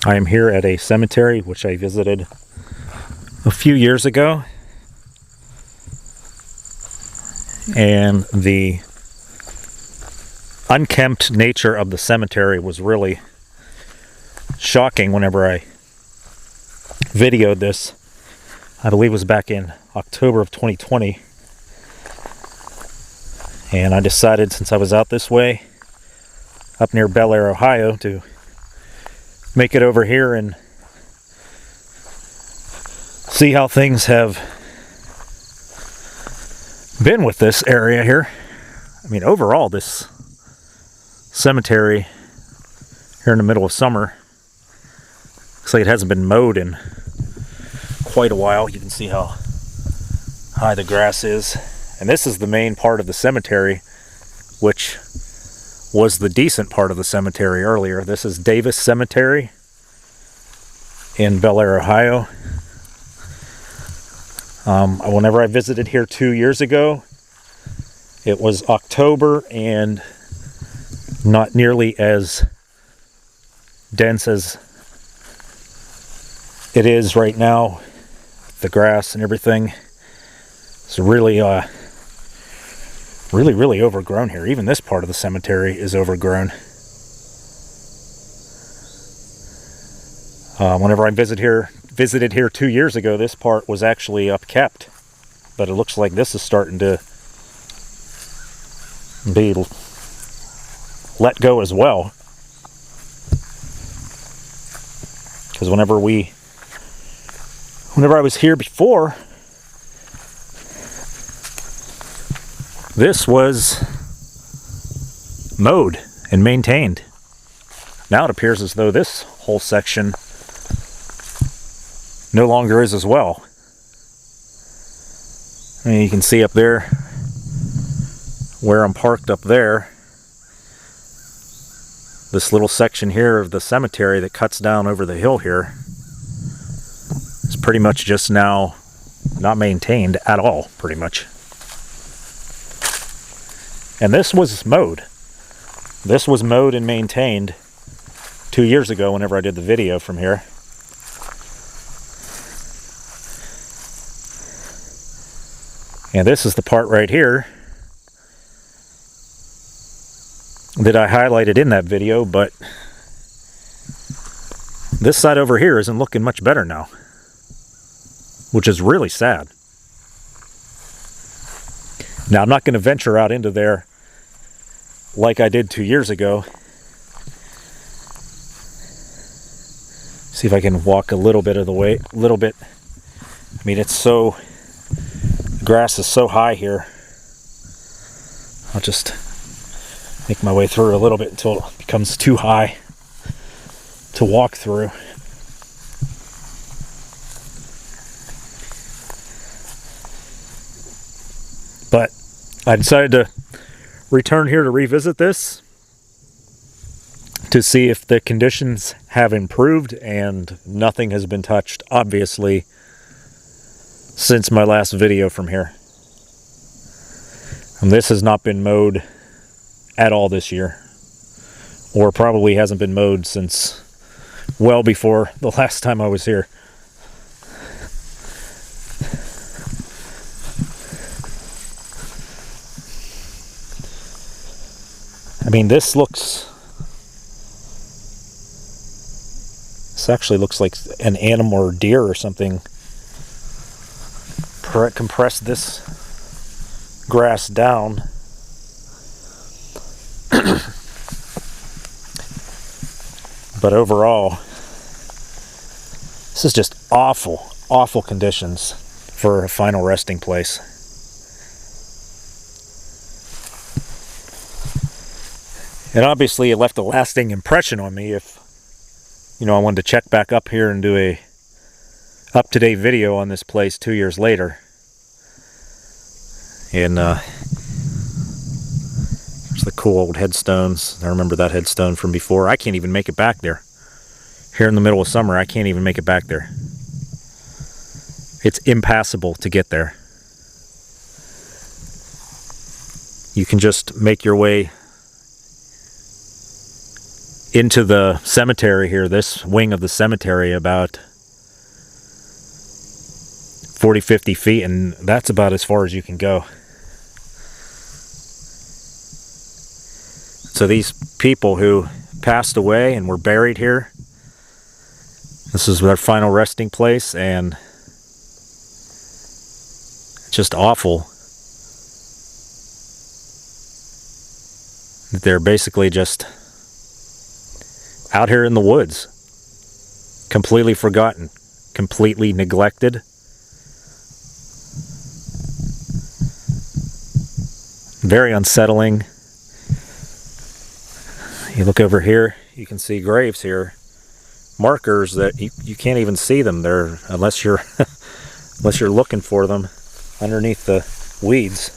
I am here at a cemetery which I visited a few years ago, and the unkempt nature of the cemetery was really shocking whenever I videoed this. I believe it was back in October of 2020, and I decided, since I was out this way up near Bellaire, Ohio, to make it over here and see how things have been with this area here. I mean, overall, this cemetery here in the middle of summer looks like it hasn't been mowed in quite a while. You can see how high the grass is. And this is the main part of the cemetery, which was the decent part of the cemetery earlier. This is Davis Cemetery in Bellaire, Ohio. Whenever I visited here 2 years ago, it was October and not nearly as dense as it is right now. The grass and everything is really overgrown here. Even this part of the cemetery is overgrown. Whenever I visited here 2 years ago, this part was actually upkept, but it looks like this is starting to be let go as well. Because whenever I was here before, this was mowed and maintained. Now it appears as though this whole section no longer is as well. I mean, you can see up there where I'm parked up there, this little section here of the cemetery that cuts down over the hill here is pretty much just now not maintained at all, pretty much. And this was mowed. This was mowed and maintained 2 years ago whenever I did the video from here. And this is the part right here that I highlighted in that video, but this side over here isn't looking much better now, which is really sad. Now, I'm not going to venture out into there like I did 2 years ago. See if I can walk a little bit of the way, I mean, the grass is so high here. I'll just make my way through a little bit until it becomes too high to walk through. But I decided to return here to revisit this to see if the conditions have improved, and nothing has been touched, obviously, since my last video from here. And this has not been mowed at all this year, or probably hasn't been mowed since well before the last time I was here. I mean, this actually looks like an animal or deer or something compressed this grass down. But overall, this is just awful conditions for a final resting place. And obviously it left a lasting impression on me if, I wanted to check back up here and do a up-to-date video on this place 2 years later. And there's the cool old headstones. I remember that headstone from before. I can't even make it back there. Here in the middle of summer, I can't even make it back there. It's impassable to get there. You can just make your way into the cemetery here, this wing of the cemetery, about 40-50 feet, and that's about as far as you can go. So these people who passed away and were buried here, this is their final resting place, and it's just awful. They're basically just out here in the woods, completely forgotten, completely neglected. Very unsettling. You look over here, you can see graves here, markers that you can't even see them there unless you're unless you're looking for them underneath the weeds.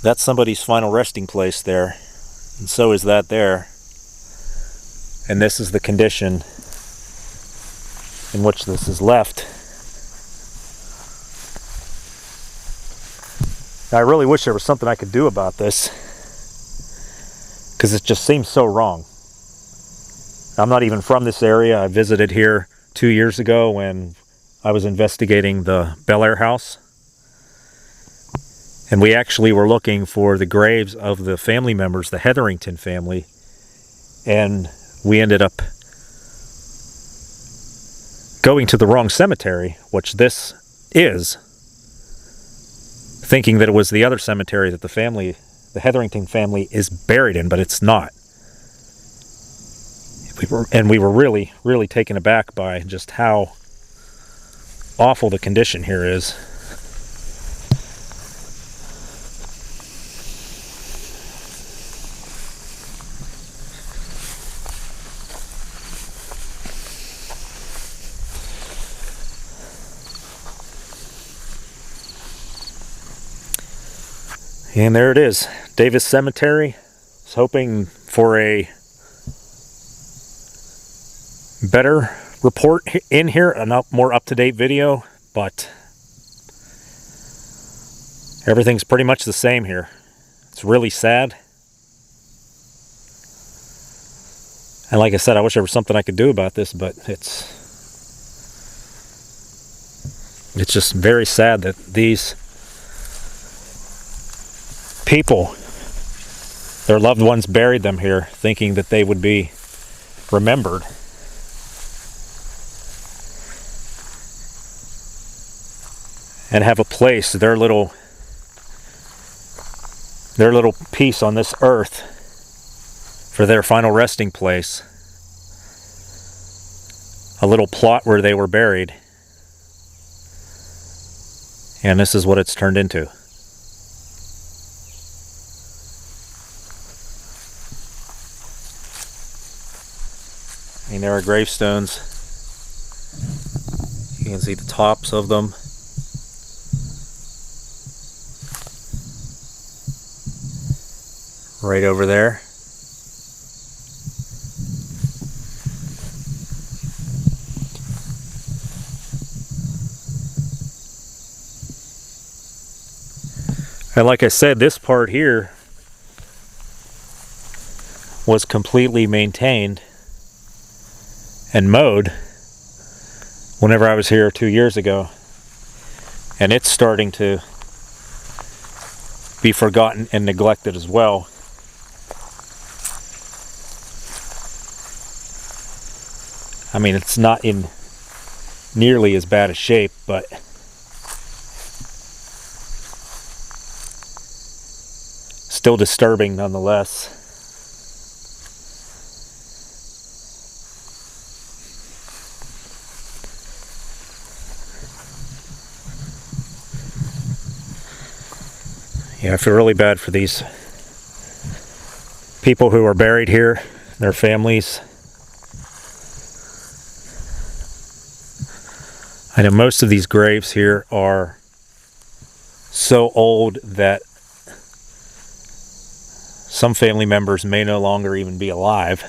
That's somebody's final resting place there. And so is that there. And this is the condition in which this is left. Now, I really wish there was something I could do about this, because it just seems so wrong. I'm not even from this area. I visited here 2 years ago when I was investigating the Bellaire house. And we actually were looking for the graves of the family members, the Hetherington family, and we ended up going to the wrong cemetery, which this is, thinking that it was the other cemetery that the Hetherington family is buried in, but it's not. We were really, really taken aback by just how awful the condition here is. And there it is, Davis Cemetery. I was hoping for a better report in here, a more up-to-date video, but everything's pretty much the same here. It's really sad. And like I said, I wish there was something I could do about this, but it's just very sad that these people, their loved ones buried them here thinking that they would be remembered. And have a place, their little piece on this earth for their final resting place. A little plot where they were buried. And this is what it's turned into. I mean, there are gravestones. You can see the tops of them. Right over there. And like I said, this part here was completely maintained and mowed whenever I was here 2 years ago, and it's starting to be forgotten and neglected as well. I mean, it's not in nearly as bad a shape, but still disturbing nonetheless. Yeah, I feel really bad for these people who are buried here, their families. I know most of these graves here are so old that some family members may no longer even be alive.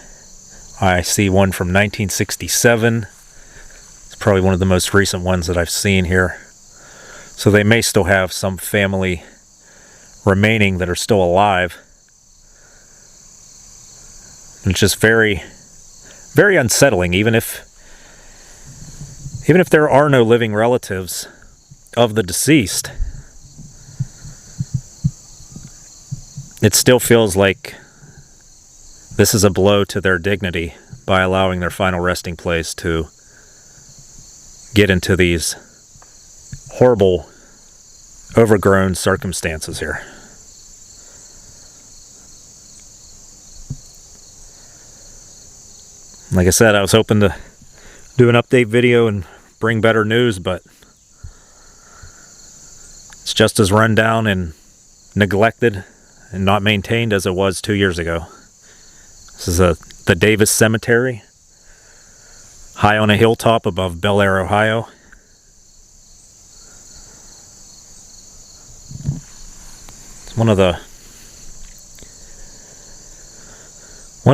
I see one from 1967. It's probably one of the most recent ones that I've seen here. So they may still have some family remaining that are still alive. And it's just very, very unsettling, even if there are no living relatives of the deceased. It still feels like this is a blow to their dignity by allowing their final resting place to get into these horrible, overgrown circumstances here. Like I said, I was hoping to do an update video and bring better news, but it's just as run down and neglected and not maintained as it was 2 years ago. This is the Davis Cemetery, high on a hilltop above Bellaire, Ohio. It's one of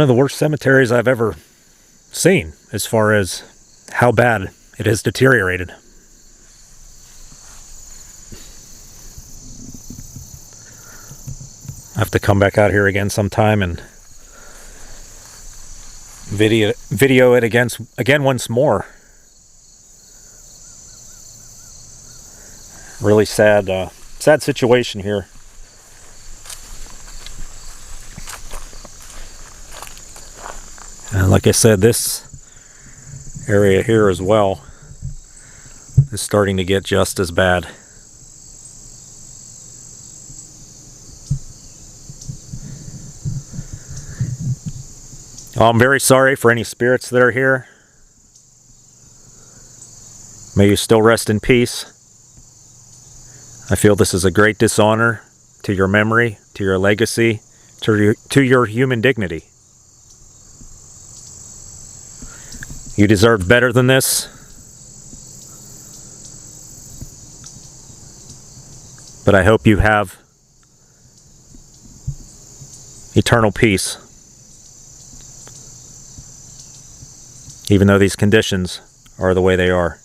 the worst cemeteries I've ever seen as far as how bad it has deteriorated. I have to come back out here again sometime and video it again once more. Really sad situation here. And like I said, this area here as well is starting to get just as bad. I'm very sorry for any spirits that are here. May you still rest in peace. I feel this is a great dishonor to your memory, to your legacy, to your human dignity. You deserve better than this. But I hope you have eternal peace. Even though these conditions are the way they are.